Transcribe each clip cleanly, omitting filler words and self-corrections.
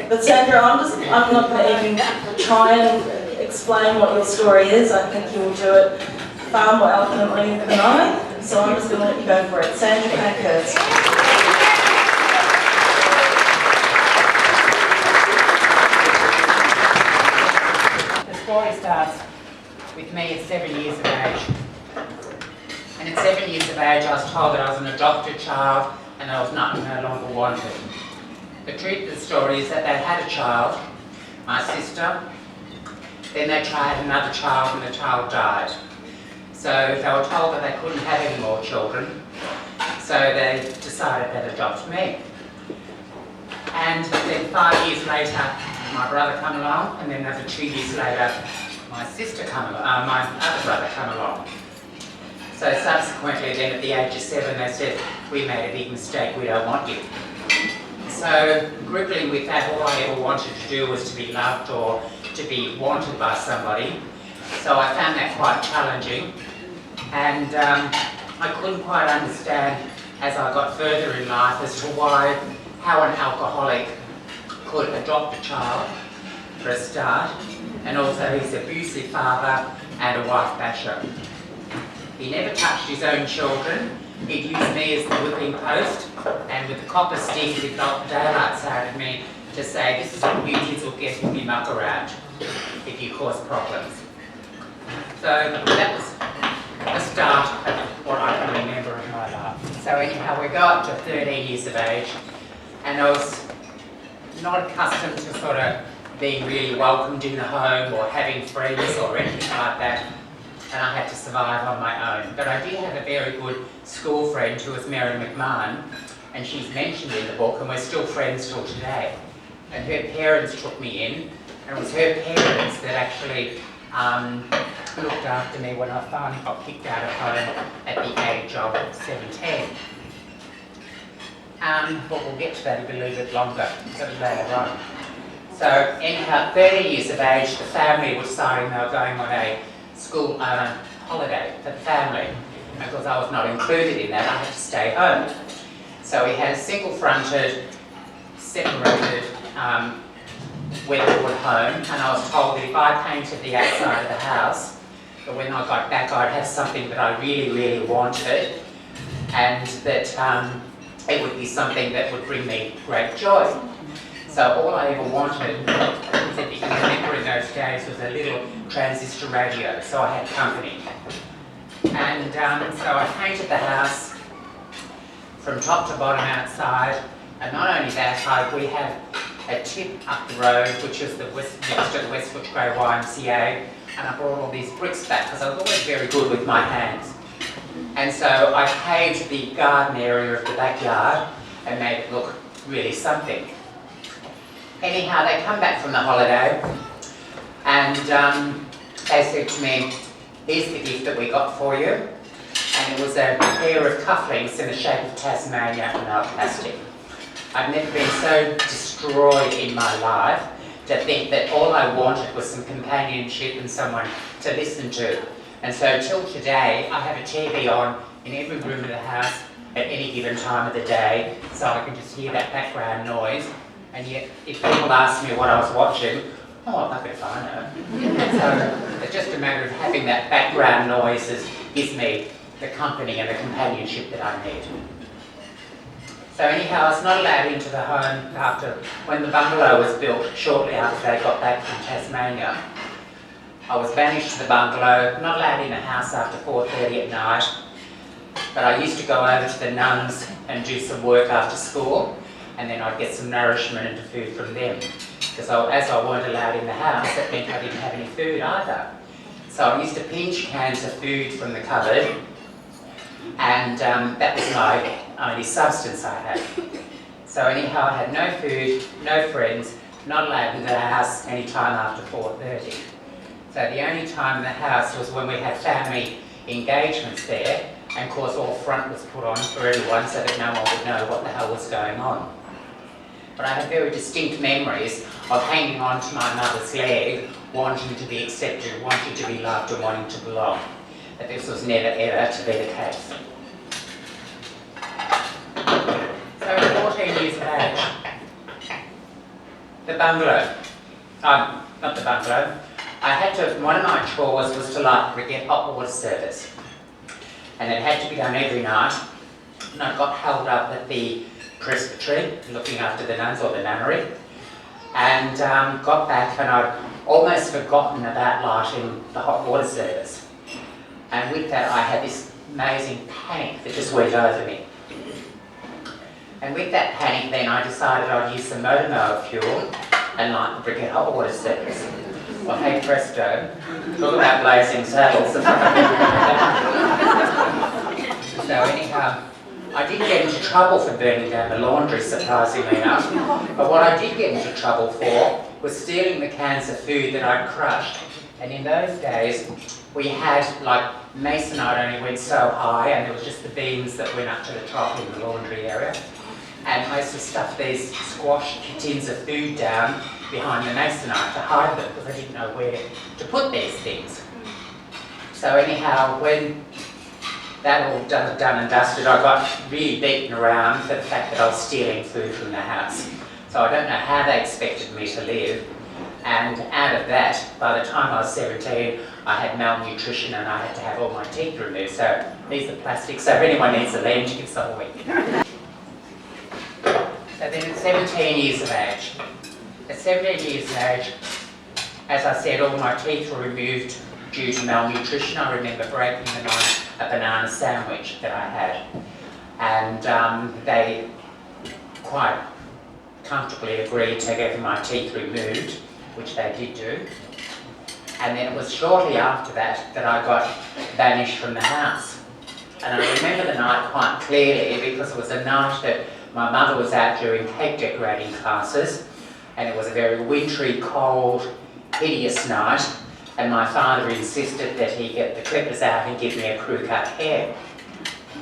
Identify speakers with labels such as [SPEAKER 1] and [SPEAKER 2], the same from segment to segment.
[SPEAKER 1] But Sandra, I'm not going to even try and explain what your story is. I think you will do it far more eloquently than I. So I'm just going to let you go for it. Sandra Pankhurst.
[SPEAKER 2] The story starts with me at 7 years of age. And at 7 years of age, I was told that I was an adopted child and I was no longer wanted. The truth of the story is that they had a child, my sister, then they tried another child and the child died. So they were told that they couldn't have any more children, so they decided they'd adopt me. And then 5 years later, my brother came along, and then another 2 years later, my other brother came along. So subsequently then at the age of 7 they said, we made a big mistake, we don't want you. So grappling with that, all I ever wanted to do was to be loved or to be wanted by somebody. So I found that quite challenging, and I couldn't quite understand as I got further in life as to how an alcoholic could adopt a child for a start, and also his abusive father and a wife basher. He never touched his own children. He'd use me as the whipping post, and with the copper stick he'd knock daylights out of me to say, this is what you kids will get if you muck around, if you cause problems. So that was the start of what I can remember in my life. So anyhow, we go up to 13 years of age, and I was not accustomed to sort of being really welcomed in the home or having friends or anything like that. And I had to survive on my own. But I did have a very good school friend who was Mary McMahon, and she's mentioned in the book, and we're still friends till today. And her parents took me in, and it was her parents that actually looked after me when I finally got kicked out of home at the age of 17. But we'll get to that a little bit longer, later on. So anyhow, 30 years of age, the family was deciding they were going on a school holiday for the family. And because I was not included in that, I had to stay home. So we had a single-fronted, separated weatherboard home, and I was told that if I painted the outside of the house, that when I got back I'd have something that I really, really wanted, and that it would be something that would bring me great joy. So all I ever wanted, if you can remember in those days, was a little transistor radio, so I had company. And so I painted the house from top to bottom outside, and not only that, we have a tip up the road, which is next to the West Footscray YMCA, and I brought all these bricks back because I was always very good with my hands. And so I paved the garden area of the backyard and made it look really something. Anyhow, they come back from the holiday, and they said to me, here's the gift that we got for you. And it was a pair of cufflinks in the shape of Tasmania and our plastic. I've never been so destroyed in my life to think that all I wanted was some companionship and someone to listen to. And so till today, I have a TV on in every room of the house at any given time of the day, so I can just hear that background noise. And yet, if people ask me what I was watching, oh, I bet I know. So it's just a matter of having that background noise that gives me the company and the companionship that I need. So anyhow, I was not allowed into the home when the bungalow was built, shortly after they got back from Tasmania. I was banished to the bungalow, not allowed in the house after 4:30 at night, but I used to go over to the nuns and do some work after school, and then I'd get some nourishment and food from them. Because as I weren't allowed in the house, that meant I didn't have any food either. So I used to pinch cans of food from the cupboard, and that was my only substance I had. So anyhow, I had no food, no friends, not allowed into the house any time after 4:30. So the only time in the house was when we had family engagements there, and of course all front was put on for everyone so that no one would know what the hell was going on. But I have very distinct memories of hanging on to my mother's leg, wanting to be accepted, wanting to be loved and wanting to belong. But this was never ever to be the case. So at 14 years of age, the bungalow. Not the bungalow. One of my chores was to get hot water service. And it had to be done every night. And I got held up at the presbytery, looking after the nuns, or the nunnery. And got back, and I'd almost forgotten about lighting the hot water service. And with that, I had this amazing panic that just went over me. And with that panic, then I decided I'd use some motor mower fuel and light the briquette hot water service. Well, hey presto, talk about blazing saddles. So anyhow, I didn't get into trouble for burning down the laundry, surprisingly enough. But what I did get into trouble for was stealing the cans of food that I'd crushed. And in those days, we had, masonite only went so high, and there was just the beams that went up to the top in the laundry area. And I used to stuff these squash tins of food down behind the masonite to hide them, because I didn't know where to put these things. So anyhow, when that all done and dusted, I got really beaten around for the fact that I was stealing food from the house. So I don't know how they expected me to live. And out of that, by the time I was 17, I had malnutrition and I had to have all my teeth removed. So these are plastic, so if anyone needs a lens, give some a week. So then at 17 years of age, as I said, all my teeth were removed due to malnutrition. I remember breaking them on a banana sandwich that I had. And they quite comfortably agreed to get my teeth removed, which they did do. And then it was shortly after that that I got banished from the house. And I remember the night quite clearly, because it was a night that my mother was out doing cake decorating classes, and it was a very wintry, cold, hideous night, and my father insisted that he get the clippers out and give me a crew cut hair.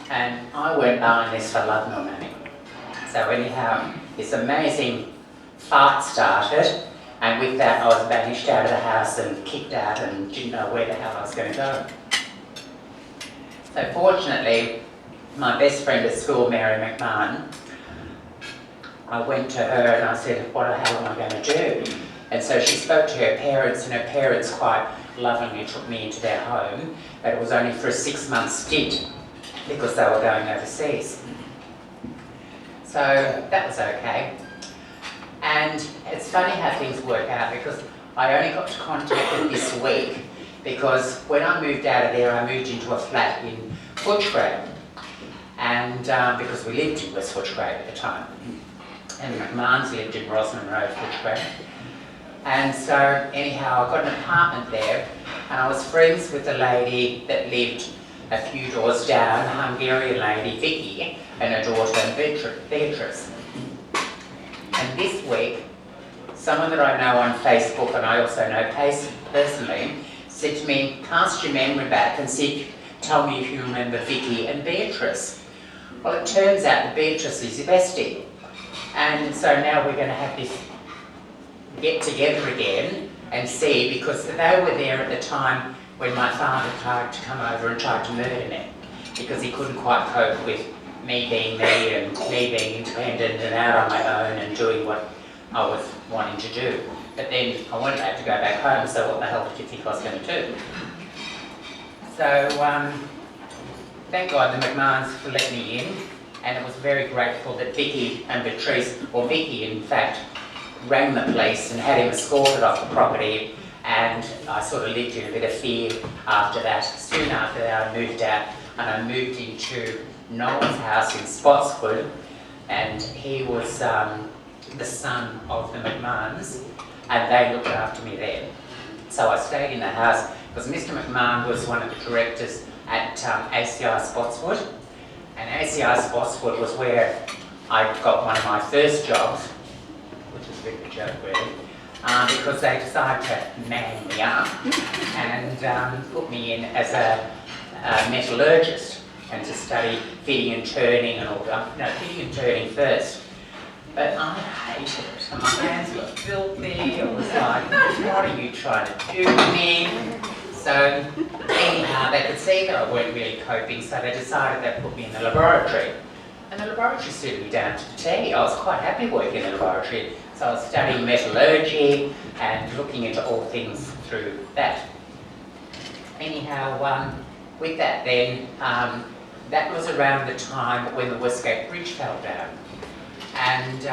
[SPEAKER 2] And I weren't buying this for love nor money. So anyhow, this amazing fight started, and with that I was banished out of the house and kicked out and didn't know where the hell I was going to go. So fortunately, my best friend at school, Mary McMahon, I went to her and I said, what the hell am I going to do? And so she spoke to her parents, and her parents quite lovingly took me into their home, but it was only for a 6-month stint because they were going overseas. So that was okay. And it's funny how things work out, because I only got to contact them this week, because when I moved out of there, I moved into a flat in Footscray, and because we lived in West Footscray at the time. And the McMahons lived in Rosman Road, Footscray. And so anyhow, I got an apartment there, and I was friends with a lady that lived a few doors down, a Hungarian lady, Vicky, and her daughter, Beatrice. And this week, someone that I know on Facebook, and I also know personally, said to me, cast your memory back and tell me if you remember Vicky and Beatrice. Well, it turns out that Beatrice is your bestie. And so now we're going to have this get together again and see, because they were there at the time when my father tried to come over and tried to murder me, because he couldn't quite cope with me being me and me being independent and out on my own and doing what I was wanting to do. But then I wanted to have to go back home, so what the hell did you think I was going to do? So thank God the McMahons for letting me in, and I was very grateful that Vicky and Beatrice, or Vicky in fact, rang the police and had him escorted off the property, and I sort of lived in a bit of fear after that. Soon after that I moved out, and I moved into Noel's house in Spotswood, and he was the son of the McMahons, and they looked after me there. So I stayed in the house because Mr. McMahon was one of the directors at ACI Spotswood, and ACI Spotswood was where I got one of my first jobs, which is a bit of a joke really, because they decided to man me up and put me in as a metallurgist and to study fitting and turning and all that. No, fitting and turning first. But I hated it. My hands were filthy. It was like, what are you trying to do to me? So anyhow, they could see that I weren't really coping, so they decided they'd put me in the laboratory. And the laboratory suited me down to the T. I was quite happy working in the laboratory. So I was studying metallurgy and looking into all things through that. Anyhow, with that then, that was around the time when the Westgate Bridge fell down. And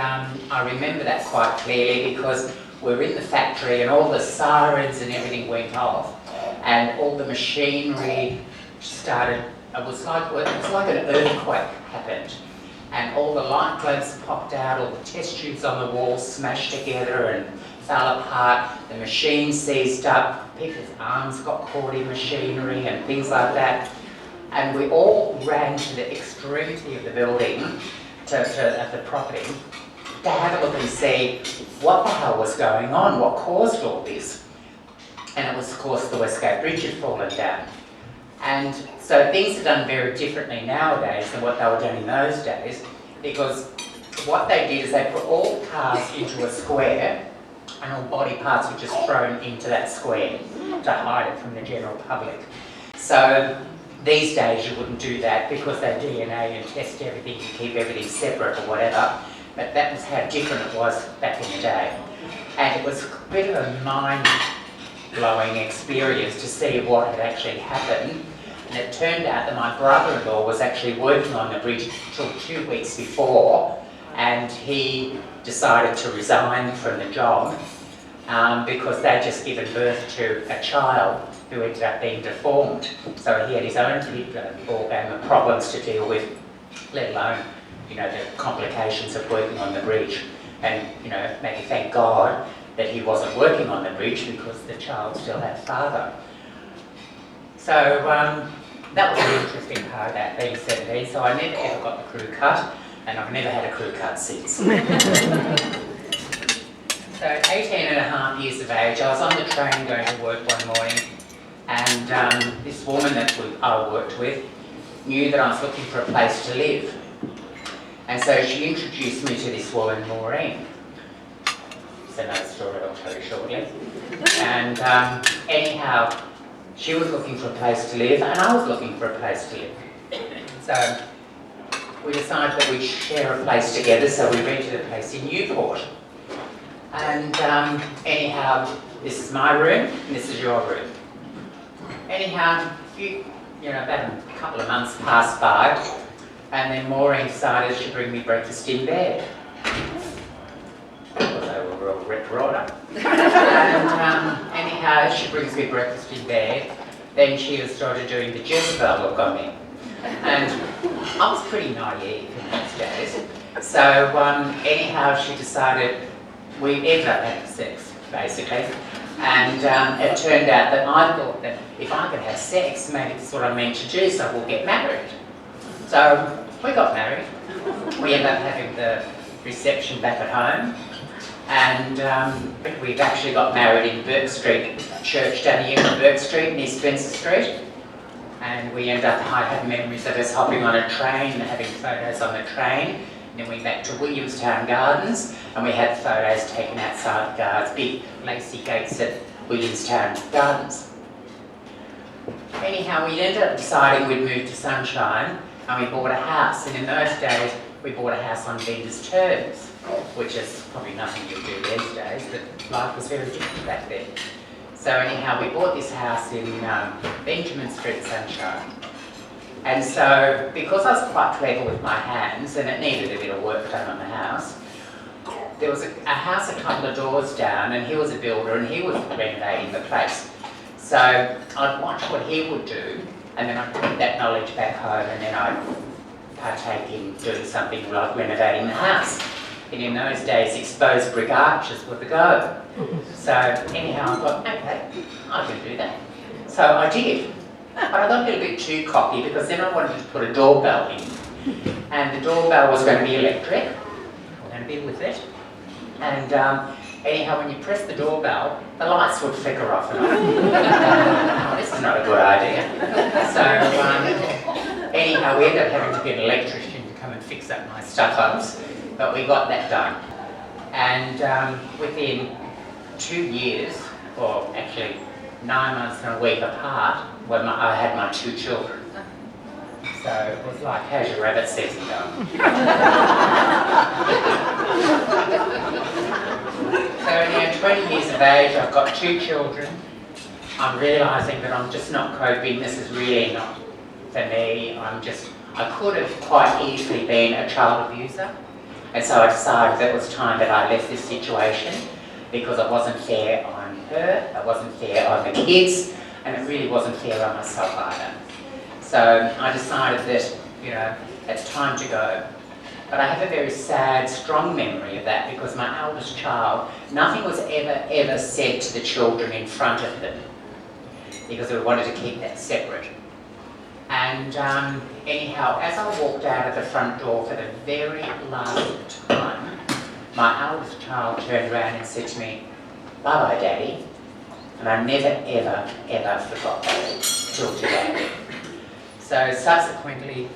[SPEAKER 2] I remember that quite clearly because we're in the factory and all the sirens and everything went off and all the machinery started, it was like an earthquake happened. And all the light globes popped out, all the test tubes on the wall smashed together and fell apart, the machine seized up, people's arms got caught in machinery and things like that. And we all ran to the extremity of the building, of the property, to have a look and see what the hell was going on, what caused all this. And it was, of course, the Westgate Bridge had fallen down. And so things are done very differently nowadays than what they were done in those days, because what they did is they put all cars into a square and all body parts were just thrown into that square to hide it from the general public. So these days you wouldn't do that because they DNA and test everything and keep everything separate or whatever, but that was how different it was back in the day. And it was a bit of a mind-blowing experience to see what had actually happened. And it turned out that my brother-in-law was actually working on the bridge until 2 weeks before, and he decided to resign from the job because they'd just given birth to a child who ended up being deformed. So he had his own ballgame of problems to deal with, let alone, you know, the complications of working on the bridge. And, you know, maybe thank God that he wasn't working on the bridge because the child still had father. So that was an interesting part about being 17. So I never ever got the crew cut, and I've never had a crew cut since. So 18 and a half years of age, I was on the train going to work one morning, and this woman that I worked with knew that I was looking for a place to live. And so she introduced me to this woman, Maureen. It's another story I'll tell you shortly. And anyhow, she was looking for a place to live, and I was looking for a place to live. So we decided that we'd share a place together, so we rented a place in Newport. And anyhow, this is my room, and this is your room. Anyhow, you know, about a couple of months passed by, and then Maureen decided she'd bring me breakfast in bed. Because they were real rip-roarer. And anyhow, she brings me breakfast in bed. Then she started doing the Jezebel look on me. And I was pretty naive in those days. So anyhow, she decided we ended up having sex, basically. And it turned out that I thought that if I could have sex, maybe that's what I'm meant to do, so we'll get married. So we got married. We ended up having the reception back at home. And we've actually got married in Burke Street Church down here in Burke Street, near Spencer Street. And we ended up, I have memories of us hopping on a train and having photos on the train. And then we went back to Williamstown Gardens and we had photos taken outside the gardens, big lacy gates at Williamstown Gardens. Anyhow, we ended up deciding we'd move to Sunshine and we bought a house. And in those days, we bought a house on vendor's terms, which is probably nothing you'll do these days, but life was very different back then. So anyhow, we bought this house in Benjamin Street, Sunshine. And so, because I was quite clever with my hands, and it needed a bit of work done on the house, there was a house a couple of doors down, and he was a builder, and he was renovating the place. So I'd watch what he would do, and then I'd take that knowledge back home, and then I'd partake in doing something like renovating the house. And in those days, exposed brick arches were the go. So anyhow, I thought, okay, I can do that. So I did. But I got a little bit too cocky because then I wanted to put a doorbell in. And the doorbell was going to be electric. I'm going to be with it. And anyhow, when you press the doorbell, the lights would flicker off and on. This is not a good idea. So anyhow, we ended up having to get an electrician to come and fix up my stuff-ups. But we got that done. And within 2 years, or actually 9 months and a week apart, when I had my 2 children. So it was like, how's your rabbit season going? now 20 years of age, I've got 2 children. I'm realising that I'm just not coping. This is really not for me. I could have quite easily been a child abuser. And so I decided that it was time that I left this situation because it wasn't fair on her, it wasn't fair on the kids, and it really wasn't fair on myself either. So I decided that, you know, it's time to go. But I have a very sad, strong memory of that because my eldest child, nothing was ever said to the children in front of them because we wanted to keep that separate. And anyhow, as I walked out of the front door for the very last time, my eldest child turned around and said to me, "Bye-bye, Daddy." And I never, ever forgot that till today. So subsequently,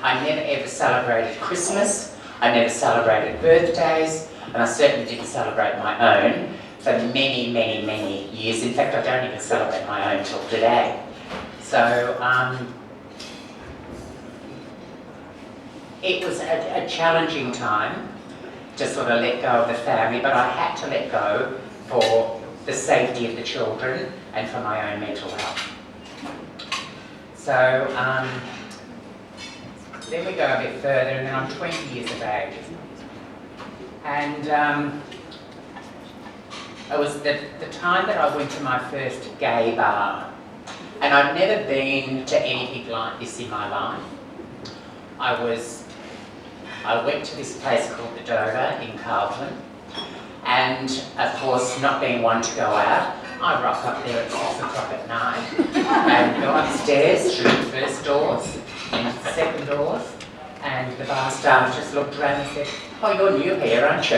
[SPEAKER 2] I never ever celebrated Christmas, I never celebrated birthdays, and I certainly didn't celebrate my own for many years. In fact, I don't even celebrate my own till today. So it was a challenging time to sort of let go of the family, but I had to let go for the safety of the children and for my own mental health. So then we go a bit further, and then I'm 20 years of age. And it was the time that I went to my first gay bar. And I'd never been to anything like this in my life. I went to this place called the Dover in Carlton, and of course, not being one to go out, I rock up there at 6 o'clock at night and go upstairs through the first doors and the second doors, and the bar staff just looked around and said, "Oh, you're new here, aren't you?"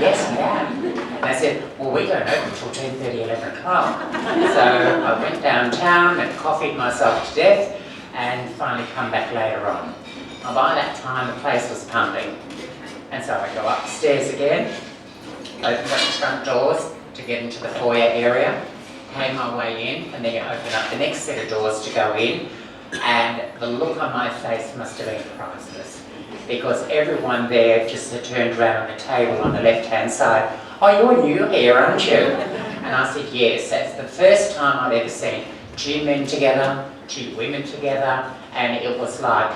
[SPEAKER 2] "Yes, I am." And I said, "Well, we don't open until 10:30, 11 o'clock. So I went downtown and coffeed myself to death and finally come back later on. And by that time, the place was pumping. And so I go upstairs again, opened up the front doors to get into the foyer area, came my way in, and then you open up the next set of doors to go in, and the look on my face must have been priceless, because everyone there just had turned around on the table on the left-hand side. "Oh, you're new here, aren't you?" And I said, "Yes." That's the first time I'd ever seen 2 men together, 2 women together, and it was like,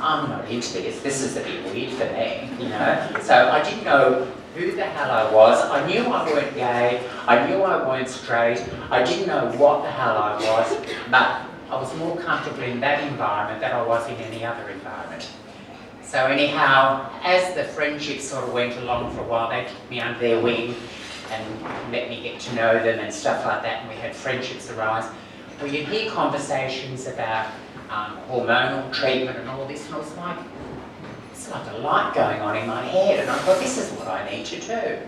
[SPEAKER 2] I'm not into this is a bit weird for me, you know. So I didn't know who the hell I was. I knew I weren't gay, I knew I weren't straight, I didn't know what the hell I was, but I was more comfortable in that environment than I was in any other environment. So anyhow, as the friendship sort of went along for a while, they took me under their wing and let me get to know them and stuff like that, and we had friendships arise. Well, you'd hear conversations about hormonal treatment and all this, and I was like, it's like a light going on in my head, and I thought, this is what I need to do.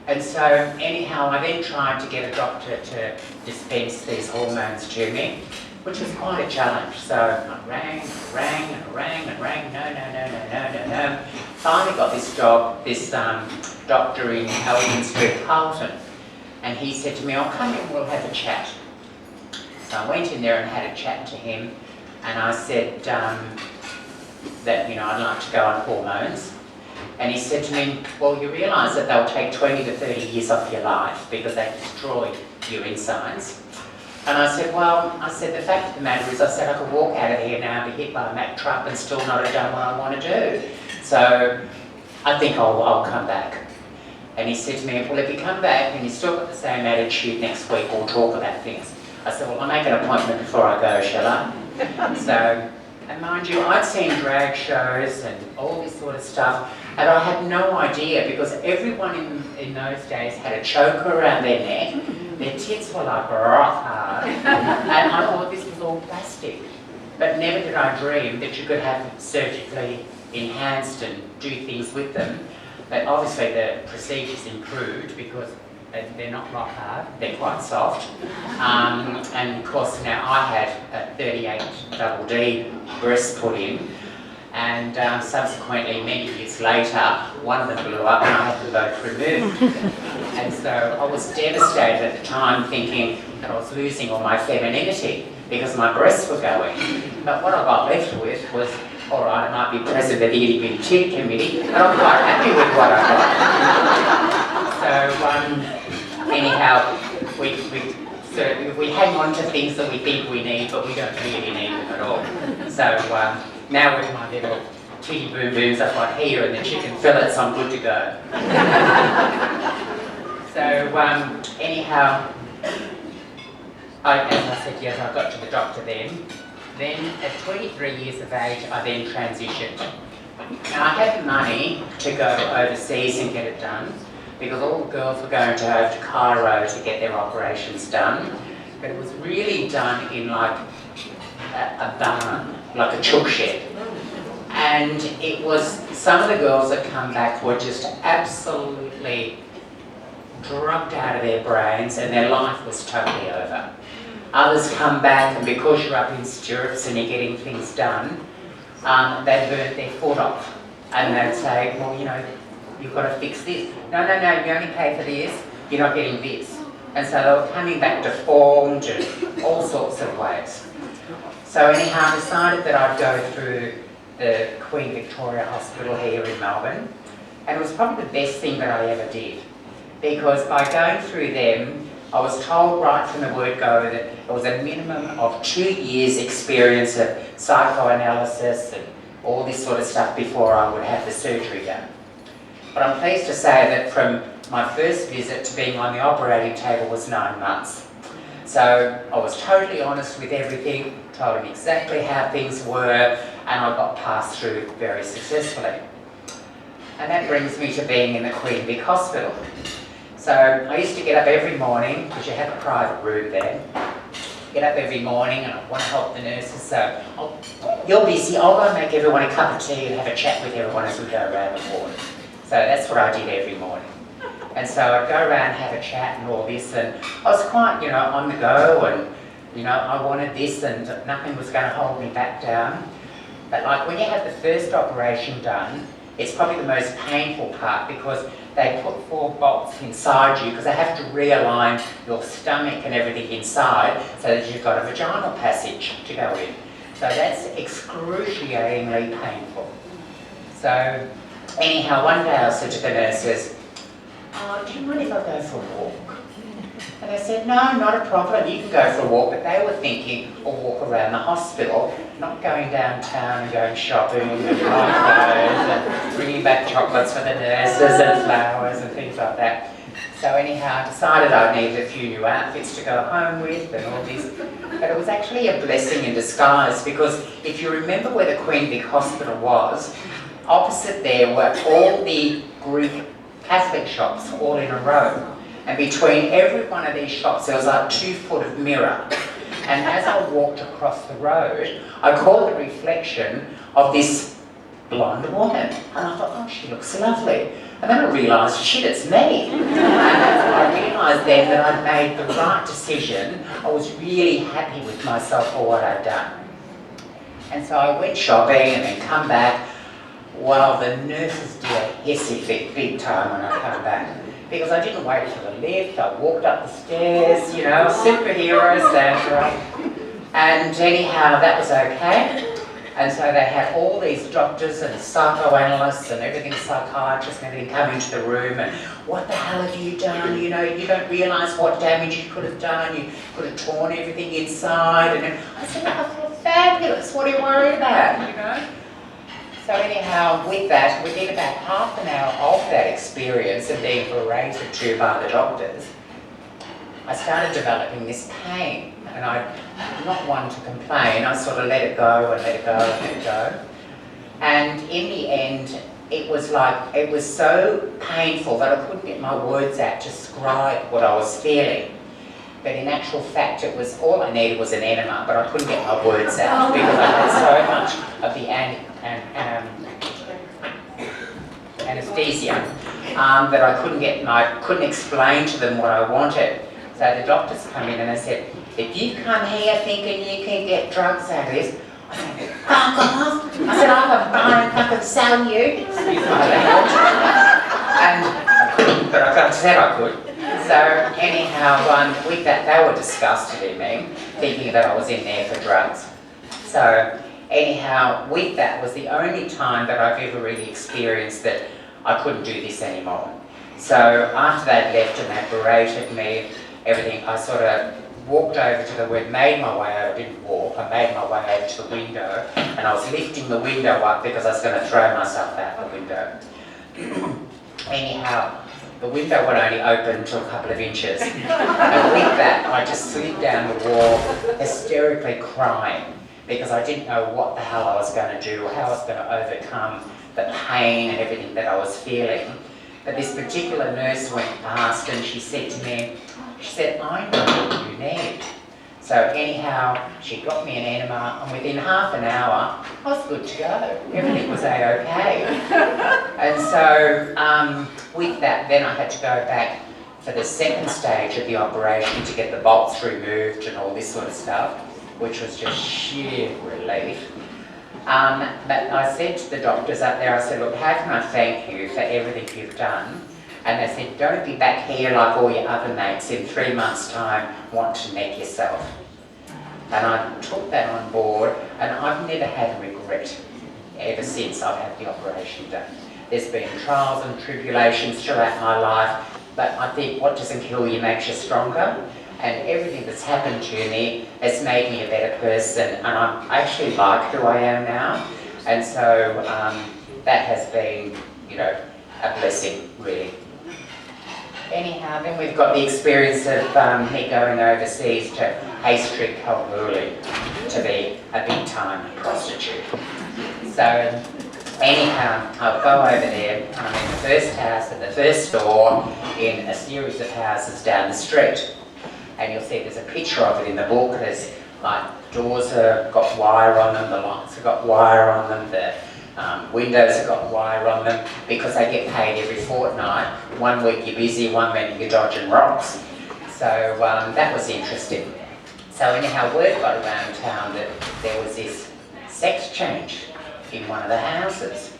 [SPEAKER 2] And so anyhow, I then tried to get a doctor to dispense these hormones to me, which was quite a challenge. So I rang, no. Finally got this doctor in Elgin Street, Carlton, and he said to me, "Oh, come in, we'll have a chat." So I went in there and had a chat to him, and I said that, you know, I'd like to go on hormones. And he said to me, "Well, you realise that they'll take 20 to 30 years off your life because they destroy your insides." And I said, the fact of the matter is, I could walk out of here now and be hit by a Mack truck and still not have done what I want to do. So I think I'll come back. And he said to me, "Well, if you come back and you've still got the same attitude next week, we'll talk about things." I said, "Well, I'll make an appointment before I go, shall I?" So, and mind you, I'd seen drag shows and all this sort of stuff, and I had no idea, because everyone in those days had a choker around their neck, their tits were like rock hard, and I thought this was all plastic. But never did I dream that you could have them surgically enhanced and do things with them. But obviously the procedures improved because they're not rock hard, they're quite soft. And of course now I had a 38 double D breast put in, and subsequently many years later one of them blew up and I had to both removed. And so I was devastated at the time, thinking that I was losing all my femininity because my breasts were going. But what I got left with was, all right, I might be president of the itty bitty tit committee, but I'm quite happy with what I got. on to things that we think we need, but we don't really need them at all. So now with my little titty boom booms I've got here and the chicken fillets, I'm good to go. So anyhow, as I said, yes, I got to the doctor then. Then at 23 years of age, I then transitioned. Now I had the money to go overseas and get it done, because all the girls were going to over to Cairo to get their operations done. But it was really done in like a barn, like a chook shed. And it was, some of the girls that come back were just absolutely drugged out of their brains and their life was totally over. Others come back and because you're up in stirrups and you're getting things done, they burnt their foot off. And they'd say, well, you know, you've got to fix this. No, you only pay for this, you're not getting this. And so they were coming back deformed and all sorts of ways. So anyhow, I decided that I'd go through the Queen Victoria Hospital here in Melbourne. And it was probably the best thing that I ever did. Because by going through them, I was told right from the word go that it was a minimum of 2 years experience of psychoanalysis and all this sort of stuff before I would have the surgery done. But I'm pleased to say that from my first visit to being on the operating table was 9 months. So I was totally honest with everything, told him exactly how things were, and I got passed through very successfully. And that brings me to being in the Queen Vic Hospital. So I used to get up every morning, because you have a private room there. Get up every morning and I want to help the nurses, so you're busy, I'll go and make everyone a cup of tea and have a chat with everyone as we go around the ward. So that's what I did every morning. And so I'd go around and have a chat and all this, and I was quite, you know, on the go, and, you know, I wanted this and nothing was going to hold me back down. But like when you have the first operation done, it's probably the most painful part because they put 4 bolts inside you because they have to realign your stomach and everything inside so that you've got a vaginal passage to go in. So that's excruciatingly painful. So anyhow, one day I said to the nurses, oh, do you mind if I go for a walk? And they said, no, not a problem, you can go for a walk. But they were thinking a walk around the hospital, not going downtown and going shopping and buying clothes and bringing back chocolates for the nurses and flowers and things like that. So anyhow, I decided I needed a few new outfits to go home with and all this. But it was actually a blessing in disguise because if you remember where the Queen Vic Hospital was, opposite there were all the Greek Catholic shops all in a row. And between every one of these shops there was like 2 foot of mirror. And as I walked across the road, I caught the reflection of this blonde woman. And I thought, oh, she looks lovely. And then I realised, shit, it's me. And that's when I realised then that I'd made the right decision. I was really happy with myself for what I'd done. And so I went shopping and then come back. Well, the nurses did a hissy fit big time when I come back. Because I didn't wait for the lift, I walked up the stairs, you know, superhero Sandra. And anyhow, that was okay. And so they had all these doctors and psychoanalysts and everything, psychiatrists and everything come into the room and what the hell have you done? You know, you don't realise what damage you could have done. You could have torn everything inside. And I said, I feel fabulous. What are you worried about, you know? So anyhow, with that, within about half an hour of that experience of being berated to by the doctors, I started developing this pain. And I'm not one to complain, I sort of let it go and let it go and let it go. And in the end, it was like, it was so painful that I couldn't get my words out to describe what I was feeling. But in actual fact, it was, all I needed was an enema, but I couldn't get my words out because I had so much of the anesthesia that I couldn't explain to them what I wanted. So the doctors come in and they said, if you come here thinking you can get drugs out of this, I said, fuck off. I said, I'm going to buy and fucking sell you. Excuse my language. And I couldn't, but I said I could. So anyhow, with that, they were disgusted in me, thinking that I was in there for drugs. So anyhow, with that was the only time that I've ever really experienced that I couldn't do this anymore. So after they'd left and they berated me, everything, I sort of walked over to the window, made my way over, didn't walk, I made my way over to the window, and I was lifting the window up because I was going to throw myself out the window. Anyhow, the window would only open to a couple of inches. And with that, I just slid down the wall, hysterically crying, because I didn't know what the hell I was going to do, how I was going to overcome the pain and everything that I was feeling. But this particular nurse went past and she said to me, she said, I know what you need. So anyhow, she got me an enema, and within half an hour, I was good to go. Everything was A-OK. And so with that, then I had to go back for the second stage of the operation to get the bolts removed and all this sort of stuff, which was just sheer relief. But I said to the doctors up there, I said, look, how can I thank you for everything you've done? And they said, don't be back here like all your other mates in 3 months' time want to neck yourself. And I took that on board, and I've never had a regret ever since I've had the operation done. There's been trials and tribulations throughout my life, but I think what doesn't kill you makes you stronger. And everything that's happened to me has made me a better person, and I actually like who I am now. And so that has been, you know, a blessing, really. Anyhow, then we've got the experience of me going overseas to Hay Street, Kalgoorlie, to be a big-time prostitute. So anyhow, I'll go over there. I'm in the first house at the first door in a series of houses down the street. And you'll see there's a picture of it in the book. There's like doors have got wire on them, the lights have got wire on them, the windows have got wire on them, because they get paid every fortnight. 1 week you're busy, 1 week you're dodging rocks. So that was interesting. So anyhow, word got around town that there was this sex change in one of the houses.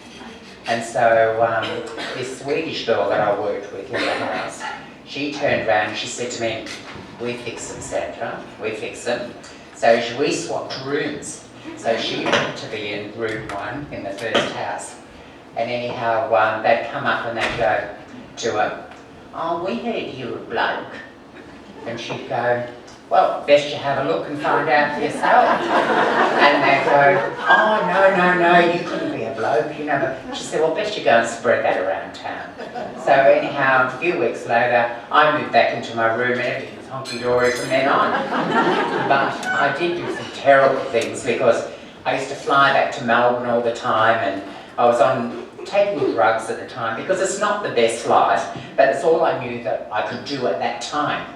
[SPEAKER 2] And so this Swedish girl that I worked with in the house, she turned around and she said to me, we fix them, Sandra, we fix them. So we swapped rooms. So she went to be in room 1 in the first house. And anyhow, they'd come up and they'd go to her, oh, we heard you were a bloke. And she'd go, well, best you have a look and find out for yourself. And they'd go, oh, no, you couldn't be a bloke, you know. She said, well, best you go and spread that around town. So anyhow, a few weeks later, I moved back into my room and everything was honky-dory from then on. But I did do some terrible things, because I used to fly back to Melbourne all the time, and I was on taking drugs at the time, because it's not the best life, but it's all I knew that I could do at that time.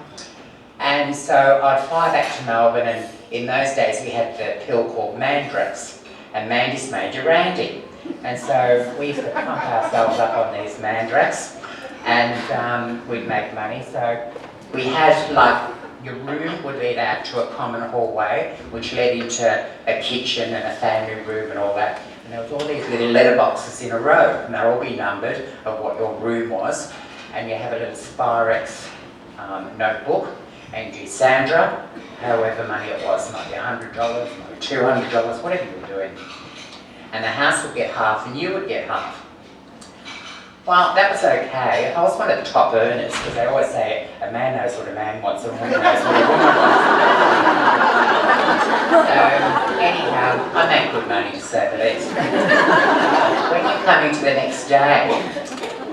[SPEAKER 2] And so I'd fly back to Melbourne, and in those days we had the pill called Mandrax, and Mandy's Major Randy. And so we used to pump ourselves up on these Mandrax, and we'd make money. So we had, like, your room would lead out to a common hallway, which led into a kitchen and a family room and all that. And there was all these little letterboxes in a row, and they'd all be numbered of what your room was. And you have a little Spirex notebook, and you do Sandra, however money it was, might be $100, might be $200, whatever you were doing. And the house would get half, and you would get half. Well, that was okay. I was one of the top earners, because they always say a man knows what a man wants, and a woman knows what a woman wants. So, anyhow, I make good money, to say the least. When you come into the next day,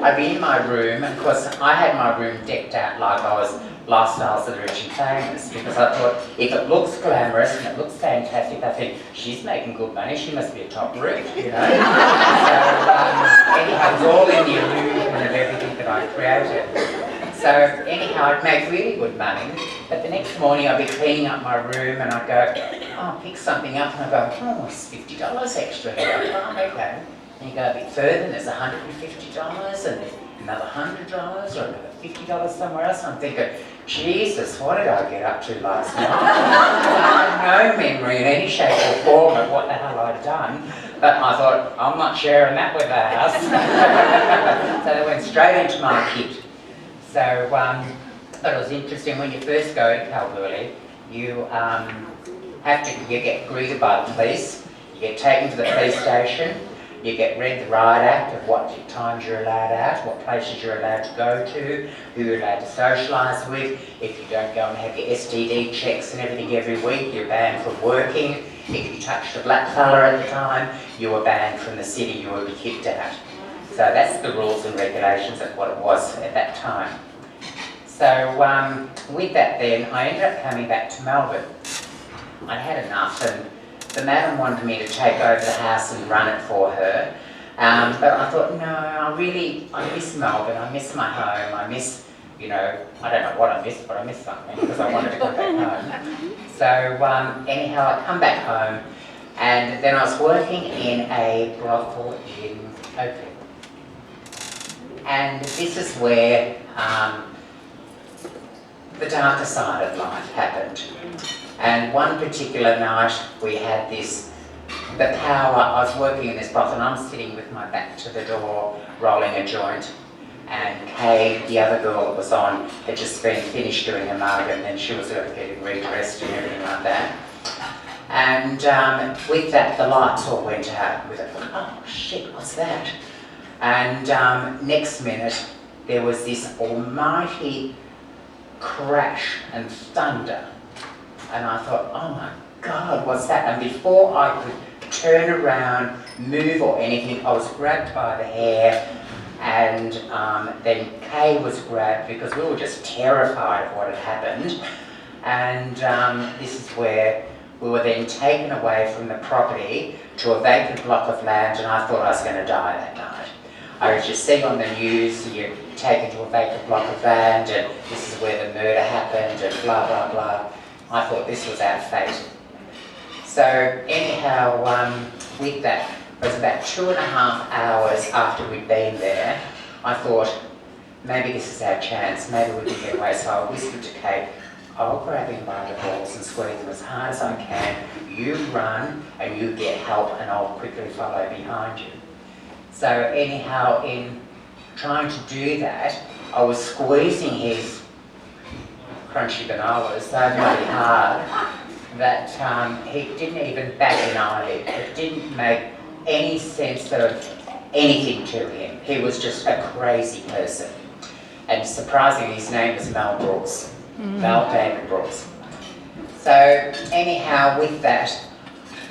[SPEAKER 2] I'd be in my room, and of course I had my room decked out like I was Lifestyles of the Rich and Famous, because I thought, if it looks glamorous and it looks fantastic, I think, she's making good money, she must be a top root, you know. So anyhow, it was all in the illusion of everything that I created. So anyhow, I'd make really good money, but the next morning I'd be cleaning up my room and I'd go, oh, pick something up, and I'd go, oh, it's $50 extra here. Oh, okay. And you go a bit further, and there's $150, and there's another $100 or another $50 somewhere else. And I'm thinking, Jesus, what did I get up to last night? I have no memory in any shape or form of what the hell I'd done. But I thought, I'm not sharing that with the house. So they went straight into my kit. So, but it was interesting, when you first go to Kalgoorlie, you get greeted by the police, you get taken to the police station, You get read the Riot Act of what times you're allowed out, what places you're allowed to go to, who you're allowed to socialise with. If you don't go and have your STD checks and everything every week, you're banned from working. If you touched a black fella at the time, you were banned from the city, you would be kicked out. So that's the rules and regulations of what it was at that time. So with that then, I ended up coming back to Melbourne. I had enough, and the madam wanted me to take over the house and run it for her. But I thought, no, I miss Melbourne, I miss my home, I miss, you know, I don't know what I missed, but I missed something because I wanted to come back home. So anyhow, I come back home, and then I was working in a brothel in Oakland. And this is where the darker side of life happened. And one particular night we had the power, I was working in this brothel and I'm sitting with my back to the door, rolling a joint. And Kay, the other girl that was on, had just been finished doing a mug, and then she was getting redressed and everything like that. And with that, the lights all went out. We thought, oh shit, what's that? And next minute, there was this almighty crash and thunder. And I thought, oh my God, what's that? And before I could turn around, move or anything, I was grabbed by the hair. And then Kay was grabbed because we were just terrified of what had happened. And this is where we were then taken away from the property to a vacant block of land, and I thought I was going to die that night. I was just seeing on the news, you're taken to a vacant block of land, and this is where the murder happened, and blah, blah, blah. I thought this was our fate. So anyhow, with that, it was about 2.5 hours after we'd been there, I thought, maybe this is our chance, maybe we can get away. So I whispered to Kate, I'll grab him by the balls and squeeze him as hard as I can. You run and you get help and I'll quickly follow behind you. So anyhow, in trying to do that, I was squeezing his crunchy bananas so bloody hard that he didn't even bat an eyelid. It didn't make any sense of anything to him. He was just a crazy person. And surprisingly, his name was Mel Brooks. Mel David Brooks. So anyhow, with that,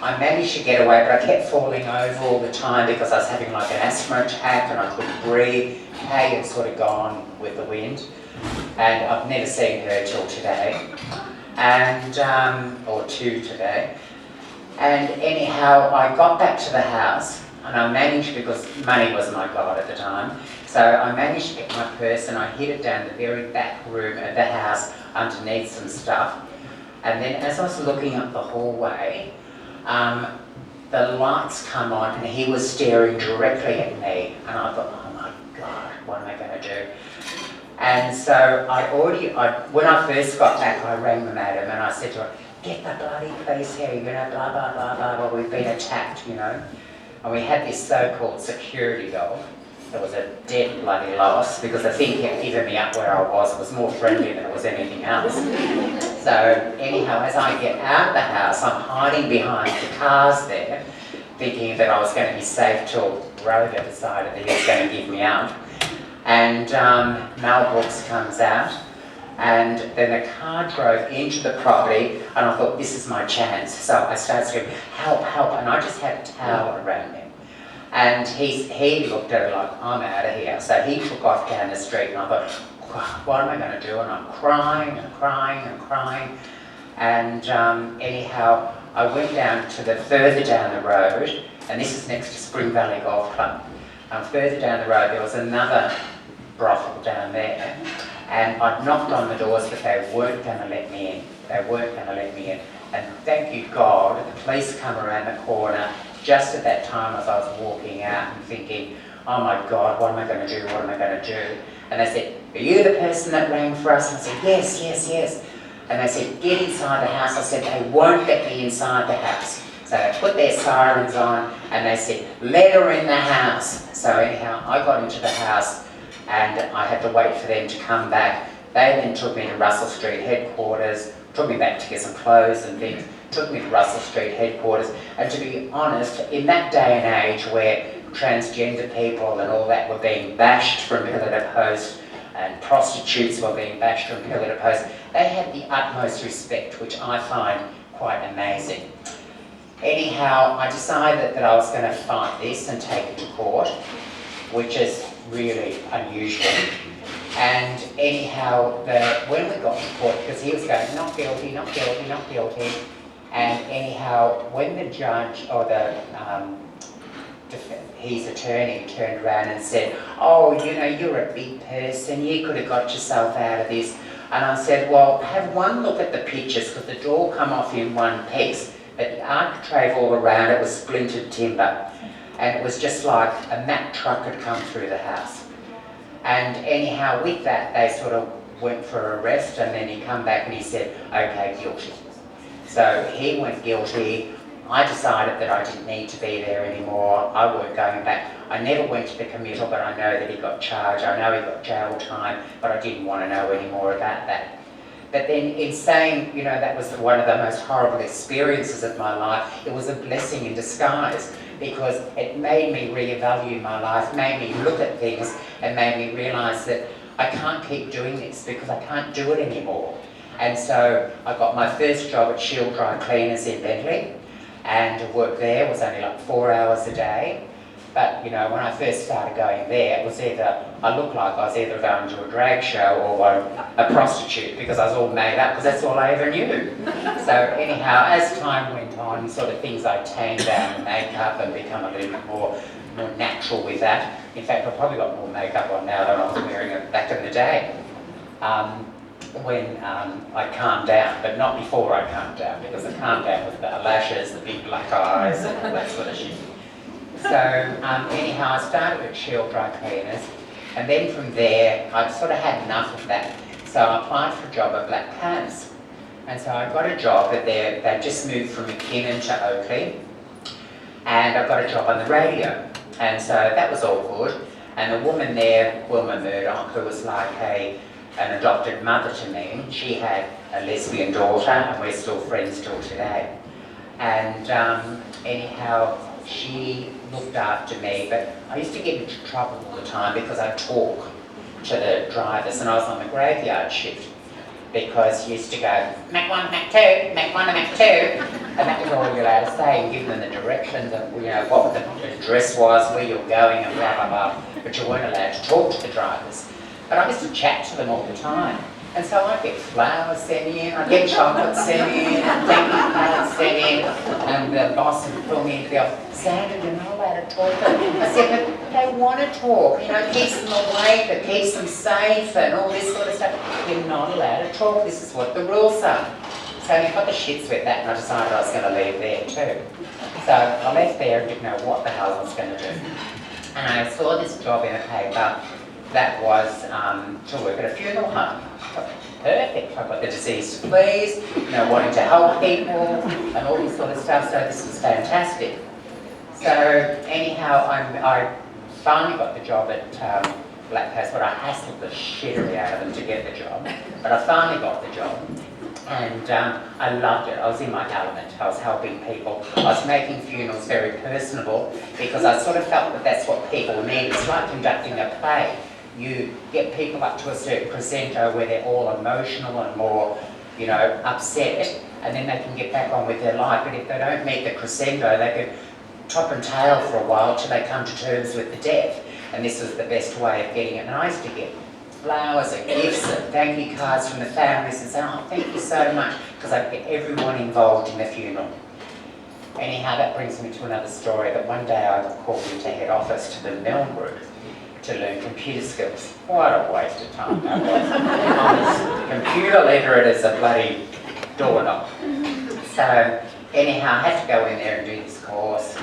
[SPEAKER 2] I managed to get away, but I kept falling over all the time because I was having like an asthma attack and I couldn't breathe. Kay had sort of gone with the wind, and I've never seen her till today, and or two today. And anyhow, I got back to the house, and I managed, because money was my god at the time, so I managed to get my purse and I hid it down the very back room of the house underneath some stuff. And then as I was looking up the hallway, the lights come on and he was staring directly at me, and I thought, oh my God, what am I going to do? And so when I first got back, I rang the madam and I said to her, get the bloody police here, you know, blah, blah, blah, blah, blah, we've been attacked, you know. And we had this so-called security dog that was a dead bloody loss, because the thing kept giving me up where I was. It was more friendly than it was anything else. So anyhow, as I get out of the house, I'm hiding behind the cars there, thinking that I was going to be safe till Roger decided that he was going to give me out. And Mel Brooks comes out, and then the car drove into the property, and I thought, this is my chance. So I started screaming, help, help, and I just had a towel around him. And he looked at it like, I'm out of here. So he took off down the street, and I thought, what am I going to do? And I'm crying and crying and crying. And anyhow, I went down to the further down the road, and this is next to Spring Valley Golf Club. Further down the road, there was another brothel down there. And I'd knocked on the doors, but they weren't going to let me in. They weren't going to let me in. And thank you God, the police come around the corner just at that time as I was walking out and thinking, oh my God, what am I going to do? What am I going to do? And they said, are you the person that rang for us? And I said, yes, yes, yes. And they said, get inside the house. I said, they won't let me inside the house. So they put their sirens on and they said, let her in the house. So anyhow, I got into the house and I had to wait for them to come back. They then took me to Russell Street headquarters, took me back to get some clothes and things, took me to Russell Street headquarters. And to be honest, in that day and age where transgender people and all that were being bashed from pillar to post, and prostitutes were being bashed from pillar to post. They had the utmost respect, which I find quite amazing. Anyhow, I decided that I was going to fight this and take it to court, which is really unusual. And anyhow, when we got to court, because he was going, not guilty, not guilty, not guilty, and anyhow, when the judge or his attorney turned around and said, oh, you know, you're a big person, you could have got yourself out of this. And I said, well, have one look at the pictures, because the door come off in one piece, but the architrave all around it was splintered timber. And it was just like a Mack truck had come through the house. And anyhow, with that, they sort of went for arrest, and then he come back and he said, okay, guilty. So he went guilty. I decided that I didn't need to be there anymore. I weren't going back. I never went to the committal, but I know that he got charged. I know he got jail time, but I didn't want to know any more about that. But then in saying, you know, that was one of the most horrible experiences of my life, it was a blessing in disguise, because it made me reevaluate my life, made me look at things, and made me realise that I can't keep doing this because I can't do it anymore. And so I got my first job at Shield Dry Cleaners in Bentley, and work there was only like 4 hours a day. But you know, when I first started going there, it was either, I looked like I was either going to a drag show or a prostitute, because I was all made up, because that's all I ever knew. So anyhow, as time went on, sort of things I tamed down the makeup and become a little bit more natural with that. In fact, I've probably got more makeup on now than I was wearing it back in the day. When I calmed down, but not before I calmed down, because I calmed down with the lashes, the big black eyes, and all that sort of shit. So anyhow, I started at Shield Dry Cleaners, and then from there, I sort of had enough of that. So I applied for a job at Black Cats, and so I got a job at there. They'd just moved from McKinnon to Oakley, and I got a job on the radio, and so that was all good. And the woman there, Wilma Murdoch, who was like an adopted mother to me, she had a lesbian daughter, and we're still friends till today. And anyhow, she looked after me, but I used to get into trouble all the time because I'd talk to the drivers, and I was on the graveyard shift, because you used to go, Mac 1, Mac 2, Mac 1 and Mac 2, and that was all you're allowed to say, and give them the directions of, you know, what the address was, where you're going, and blah, blah, blah, but you weren't allowed to talk to the drivers. But I used to chat to them all the time. And so I'd get flowers sent in, I'd get chocolate sent in, thank you cards sent in, and the boss would pull me into the office, Sandra, you're not allowed to talk. I said, but they want to talk, you know, it keeps them awake, it keeps them safe, and all this sort of stuff. You're not allowed to talk, this is what the rules are. So I got the shits with that, and I decided I was going to leave there too. So I left there and didn't know what the hell I was going to do. And I saw this job in a paper that was to work at a funeral home. Perfect. I've got the deceased to please, you know, wanting to help people and all this sort of stuff, so this was fantastic. So anyhow, I finally got the job at Black Cats, but I hassled the shittery out of them to get the job. But I finally got the job, and I loved it. I was in my element. I was helping people. I was making funerals very personable, because I sort of felt that that's what people need. It's like conducting a play. You get people up to a certain crescendo where they're all emotional and more, you know, upset, and then they can get back on with their life. But if they don't meet the crescendo, they can top and tail for a while till they come to terms with the death. And this was the best way of getting it. And I used to get flowers and gifts and thank you cards from the families and say, oh, thank you so much, because I'd get everyone involved in the funeral. Anyhow, that brings me to another story, that one day I got called into head office to the Melbourne group to learn computer skills. What a waste of time that was. I was computer literate as a bloody doorknob. So anyhow, I had to go in there and do this course,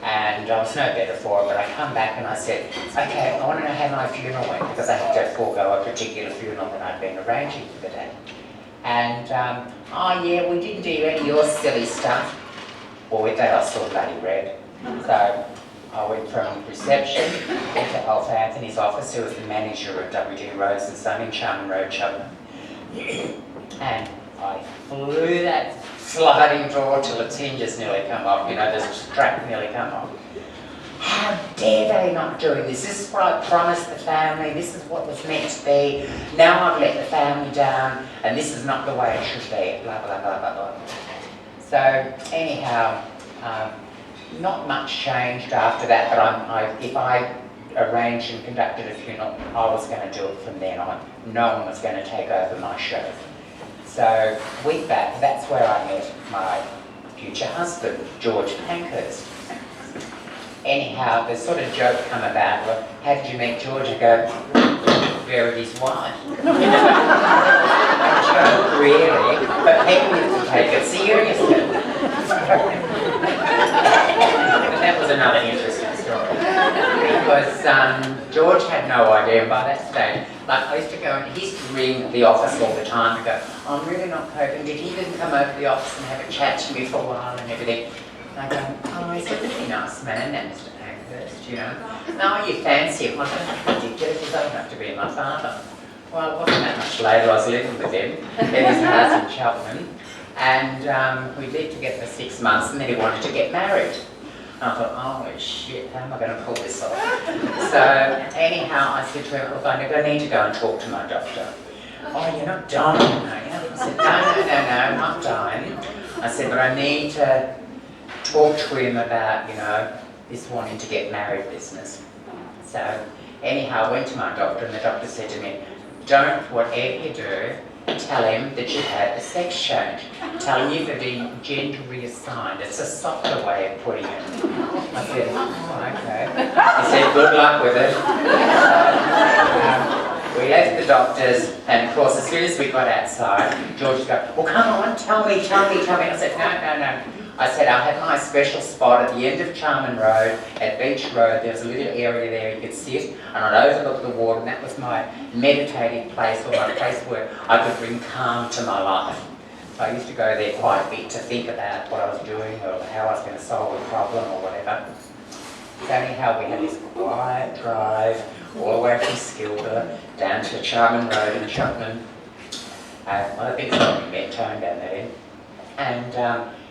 [SPEAKER 2] and I was no better for it, but I come back and I said, okay, I want to know how my funeral went, because I had to forego a particular funeral that I'd been arranging for the day. And, oh yeah, we didn't do any of your silly stuff. Well, with that I saw bloody red. So I went from reception into Alf Anthony's office, who was the manager of W.D. Rose and Son in Charman Road, Cheltenham. And I flew that. sliding door till its hinges nearly come off, you know, the strap nearly come off. And I saw this job in a paper that was to work at a funeral home. how dare they not doing this? This is what I promised the family, this is what was meant to be, now I've let the family down, and this is not the way it should be, blah, blah, blah, blah, blah. So, anyhow, not much changed after that, but if I arranged and conducted a funeral, I was going to do it from then on. No one was going to take over my show. So, with that, that's where I met my future husband, George Pankhurst. Anyhow, the sort of joke come about, well, how did you meet George? I go, buried his wife. A joke, really, but people used to take it seriously. And that was another interesting story. Because George had no idea, and by that stage, like I used to go and he used to ring the office all the time and go, I'm really not coping. Did he even come over to the office and have a chat to me for a while and everything? And I go, oh, he's a really nice man, that Mr. Pankhurst, you know. No, you fancy him. I don't know, ridiculous, he's old enough to be my father. Well, it wasn't that much later, I was living with him in his house in Cheltenham. And we lived together for 6 months and then he wanted to get married. And I thought, oh shit, how am I going to pull this off? So anyhow, I said to him, look, I need to go and talk to my doctor. Oh, you're not dying, are you? I said, no, I'm not dying. I said, but I need to talk to him about, you know, this wanting to get married business. So anyhow, I went to my doctor and the doctor said to me, don't, whatever you do, tell him that you had a sex change. Tell him you've been gender reassigned. It's a softer way of putting it. I said, oh, okay. He said, good luck with it. We left the doctors, and of course, as soon as we got outside, George would go, well, come on, tell me. I said, no. I said, I had my special spot at the end of Charman Road, at Beach Road. There was a little area there you could sit, and I'd overlook the water, and that was my meditative place, or my place where I could bring calm to my life. So I used to go there quite a bit to think about what I was doing, or how I was going to solve a problem, or whatever. So anyhow, we had this quiet drive, all the way from Skilda, down to Charman Road in Cheltenham. Well, I think it's probably Medtone down there. And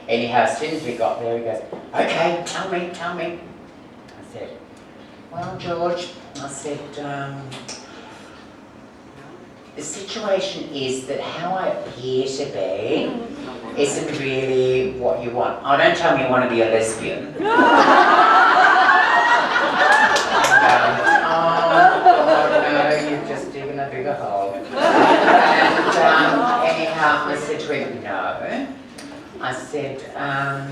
[SPEAKER 2] anyhow, as soon as we got there, he goes, okay, tell me. I said, well, George, I said, the situation is that how I appear to be isn't really what you want. Oh, don't tell me you want to be a lesbian. Oh, no, you're just digging a bigger hole. And anyhow, I said to him, no. I said, I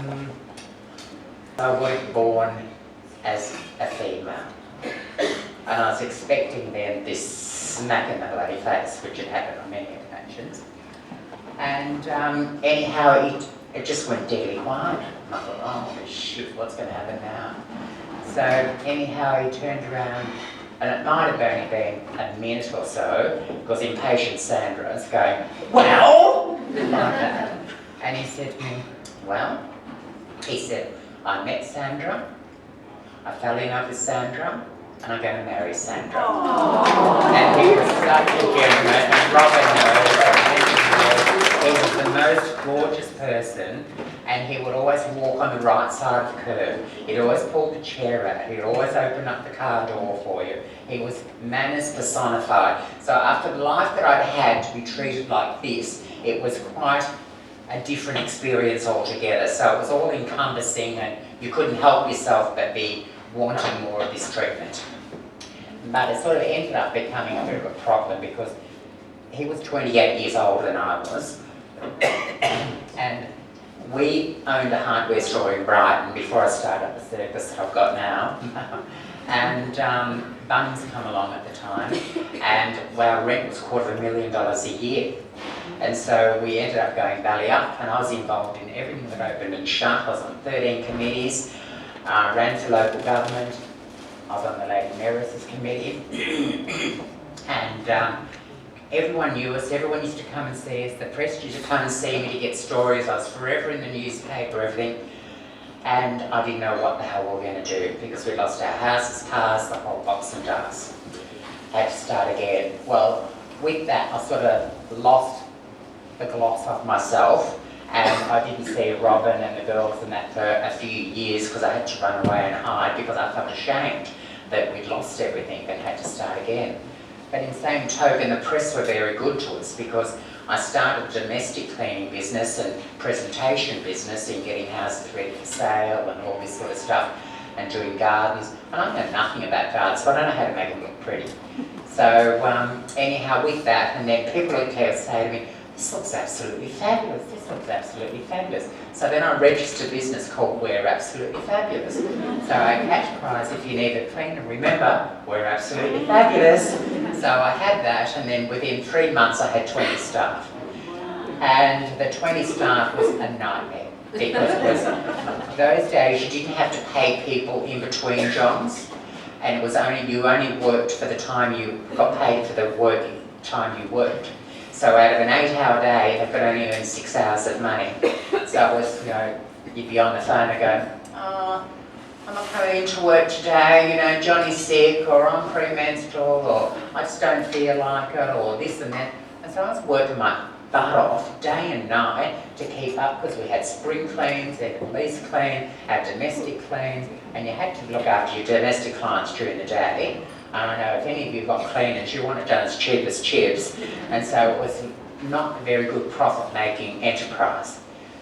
[SPEAKER 2] wasn't born as a female. And I was expecting then this smack in the bloody face, which had happened on many occasions. And anyhow, it just went deadly quiet. And I thought, oh shit, what's going to happen now? So anyhow, he turned around, and it might have only been a minute or so, because impatient Sandra was going, well, like that. And he said to me, well, he said, I met Sandra, I fell in love with Sandra, and I'm going to marry Sandra. Aww. And he was such a gentleman, and Robin knows, he was the most gorgeous person, and he would always walk on the right side of the curb. He'd always pull the chair out, he'd always open up the car door for you. He was manners personified. So after the life that I'd had to be treated like this, it was quite a different experience altogether. So it was all encompassing, and you couldn't help yourself but be wanting more of this treatment. But it sort of ended up becoming a bit of a problem because he was 28 years older than I was. And we owned a hardware store in Brighton before I started up the circus that I've got now. And Bunnings come along at the time, and our rent was $250,000 a year. And so we ended up going belly up, and I was involved in everything that opened and shut. I was on 13 committees, ran for local government, I was on the Lady Mayoress's committee, and everyone knew us, everyone used to come and see us, the press used to come and see me to get stories, I was forever in the newspaper, everything, and I didn't know what the hell we were going to do because we lost our houses, cars, the whole box and dust. Had to start again. Well, with that I sort of lost the gloss of myself, And I didn't see Robin and the girls and that for a few years because I had to run away and hide because I felt ashamed that we'd lost everything and had to start again. But in the same token, the press were very good to us because I started a domestic cleaning business and presentation business in getting houses ready for sale and all this sort of stuff and doing gardens. And I know nothing about gardens, but I don't know how to make them look pretty. So anyhow, with that, and then people would say to me, this looks absolutely fabulous, this looks absolutely fabulous. So then I registered a business called We're Absolutely Fabulous. So I catch prize if you need it clean, and remember, we're absolutely fabulous. So I had that, and then within 3 months I had 20 staff. And the 20 staff was a nightmare, because it was, those days you didn't have to pay people in between jobs, and it was you only worked for the time you got paid for the working time you worked. So out of an 8-hour day, they could only earn 6 hours of money. So it was, you'd be on the phone and go, oh, I'm not coming into work today, Johnny's sick, or I'm premenstrual, or I just don't feel like it, or this and that. And so I was working my butt off day and night to keep up because we had spring cleans, we had police clean, our domestic cleans, and you had to look after your domestic clients during the day. And I know if any of you got cleaners, you want it done as cheap as chips, and so it was not a very good profit-making enterprise.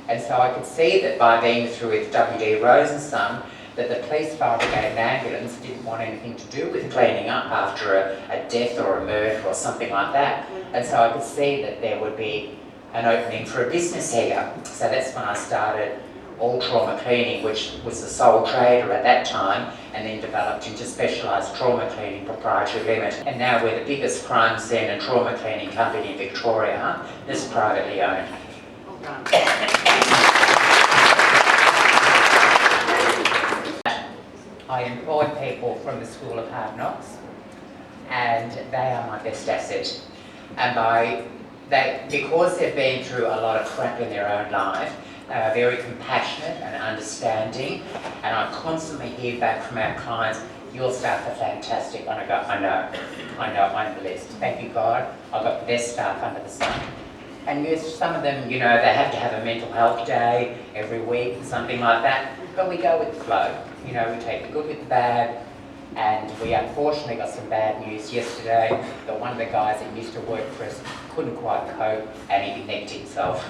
[SPEAKER 2] And so I could see that by being through with W.D. Rose and Son, that the police, fire brigade and ambulance didn't want anything to do with cleaning up after a death or a murder or something like that. And so I could see that there would be an opening for a business here. So that's when I started All Trauma Cleaning, which was the sole trader at that time, and then developed into Specialised Trauma Cleaning Proprietary Limited. And now we're the biggest crime scene and trauma cleaning company in Victoria that's privately owned. I employ people from the School of Hard Knocks, and they are my best asset. And because they've been through a lot of crap in their own life, they are very compassionate and understanding, and I constantly hear back from our clients, your staff are fantastic. And I go, I know, I'm blessed. Thank you, God, I've got the best staff under the sun. And yes, some of them, they have to have a mental health day every week, something like that, but we go with the flow. We take the good with the bad, and we unfortunately got some bad news yesterday that one of the guys that used to work for us couldn't quite cope, and he nicked himself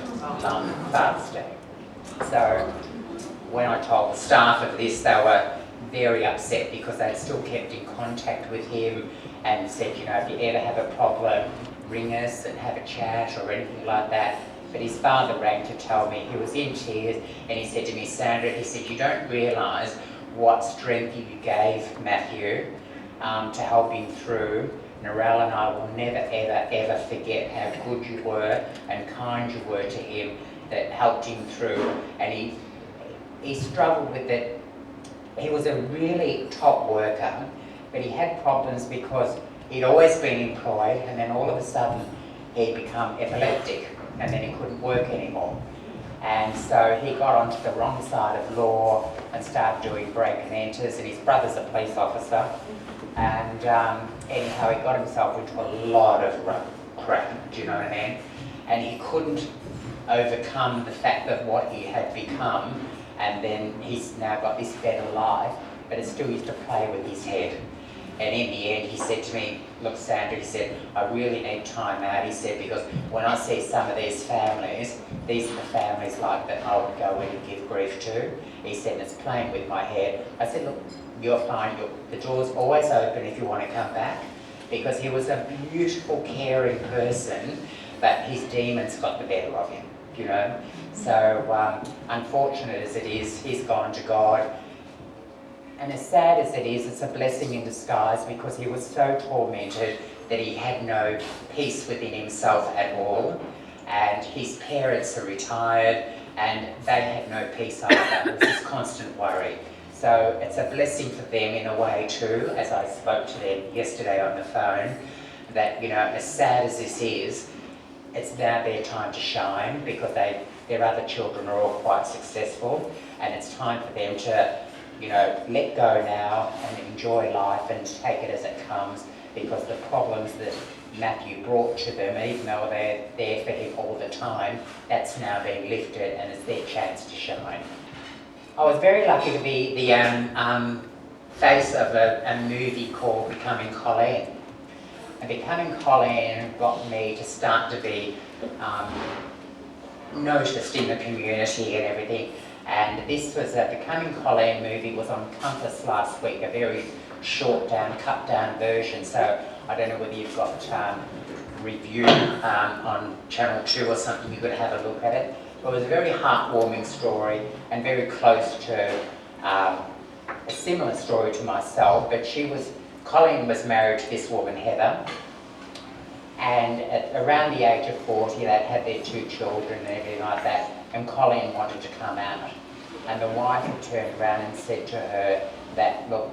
[SPEAKER 2] on Father's Day. So when I told the staff of this, they were very upset because they'd still kept in contact with him and said, if you ever have a problem, ring us and have a chat or anything like that. But his father rang to tell me, he was in tears, and he said to me, Sandra, he said, you don't realise what strength you gave Matthew to help him through. Narelle and I will never, ever, ever forget how good you were and kind you were to him that helped him through. And he struggled with it. He was a really top worker, but he had problems because he'd always been employed, and then all of a sudden he'd become epileptic, and then he couldn't work anymore. And so he got onto the wrong side of law and started doing break and enters, and his brother's a police officer. And anyhow, he got himself into a lot of crap, do you know what I mean? And he couldn't overcome the fact that what he had become, and then he's now got this better life, but it still used to play with his head. And in the end, he said to me, look, Sandra, he said, I really need time out, he said, because when I see some of these families, these are the families like that I would go in and give grief to. He said, it's playing with my head. I said, look, you're fine, the door's always open if you want to come back, because he was a beautiful, caring person, but his demons got the better of him, So, unfortunate as it is, he's gone to God. And as sad as it is, it's a blessing in disguise, because he was so tormented that he had no peace within himself at all. And his parents are retired, and they had no peace either. It was this constant worry. So it's a blessing for them in a way too, as I spoke to them yesterday on the phone, that, as sad as this is, it's now their time to shine, because their other children are all quite successful, and it's time for them to let go now and enjoy life and take it as it comes, because the problems that Matthew brought to them, even though they're there for him all the time, that's now being lifted and it's their chance to shine. I was very lucky to be the face of a movie called Becoming Colleen. And Becoming Colleen got me to start to be noticed in the community and everything. And this was a Becoming Colleen movie, was on Compass last week, a very short down, cut down version. So I don't know whether you've got review on Channel 2 or something, you could have a look at it. It was a very heartwarming story and very close to a similar story to myself, but Colleen was married to this woman, Heather, and at around the age of 40 they'd had their 2 children and everything like that, and Colleen wanted to come out. And the wife had turned around and said to her that, look,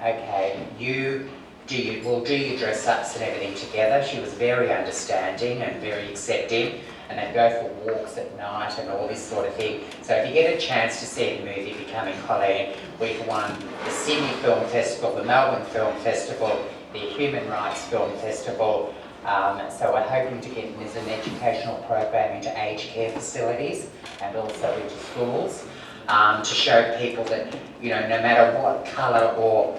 [SPEAKER 2] okay, we'll do your dress-ups and everything together. She was very understanding and very accepting, and they'd go for walks at night and all this sort of thing. So if you get a chance to see the movie Becoming Colleen, we've won the Sydney Film Festival, the Melbourne Film Festival, the Human Rights Film Festival. So we're hoping to get it as an educational program into aged care facilities and also into schools to show people that, you know, no matter what colour or,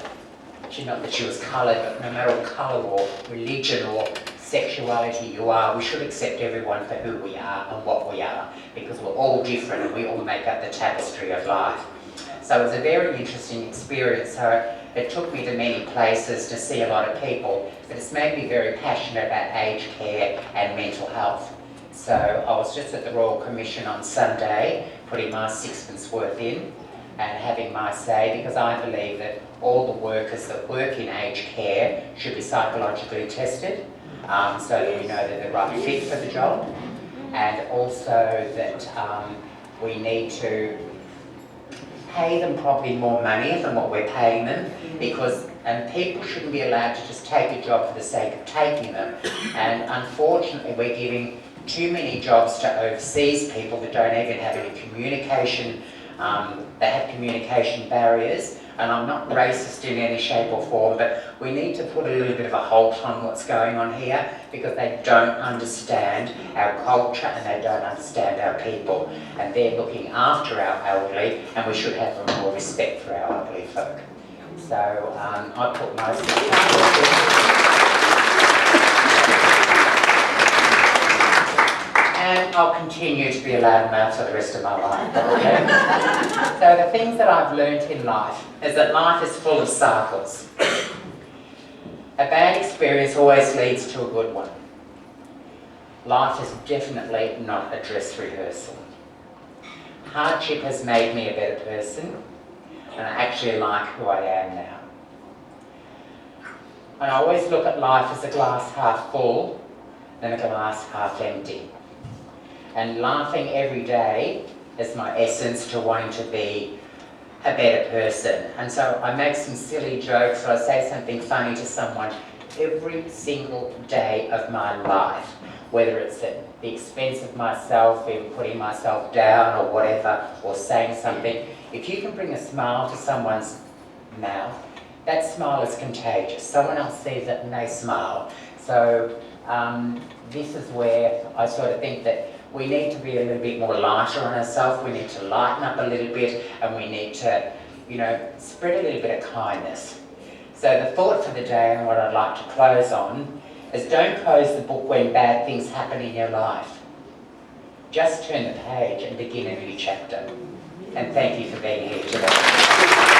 [SPEAKER 2] not that she was coloured, but no matter what colour or religion or sexuality you are, we should accept everyone for who we are and what we are, because we're all different and we all make up the tapestry of life. So it was a very interesting experience. So it took me to many places to see a lot of people, but it's made me very passionate about aged care and mental health. So I was just at the Royal Commission on Sunday, putting my sixpence worth in and having my say, because I believe that all the workers that work in aged care should be psychologically tested, so that we know that they're the right fit for the job, and also that we need to pay them probably more money than what we're paying them, because people shouldn't be allowed to just take a job for the sake of taking them. And unfortunately we're giving too many jobs to overseas people that don't even have any communication, they have communication barriers. And I'm not racist in any shape or form, but we need to put a little bit of a halt on what's going on here, because they don't understand our culture and they don't understand our people. And they're looking after our elderly, and we should have more respect for our elderly folk. So I put my and I'll continue to be a loudmouth for the rest of my life. Okay? So the things that I've learnt in life is that life is full of cycles. A bad experience always leads to a good one. Life is definitely not a dress rehearsal. Hardship has made me a better person, and I actually like who I am now. And I always look at life as a glass half full than a glass half empty. And laughing every day is my essence to wanting to be a better person. And so I make some silly jokes, or I say something funny to someone every single day of my life, whether it's at the expense of myself, in putting myself down or whatever, or saying something. If you can bring a smile to someone's mouth, that smile is contagious. Someone else sees it and they smile. So this is where I sort of think that we need to be a little bit more lighter on ourselves. We need to lighten up a little bit, and we need to, you know, spread a little bit of kindness. So the thought for the day, and what I'd like to close on, is don't close the book when bad things happen in your life. Just turn the page and begin a new chapter. And thank you for being here today.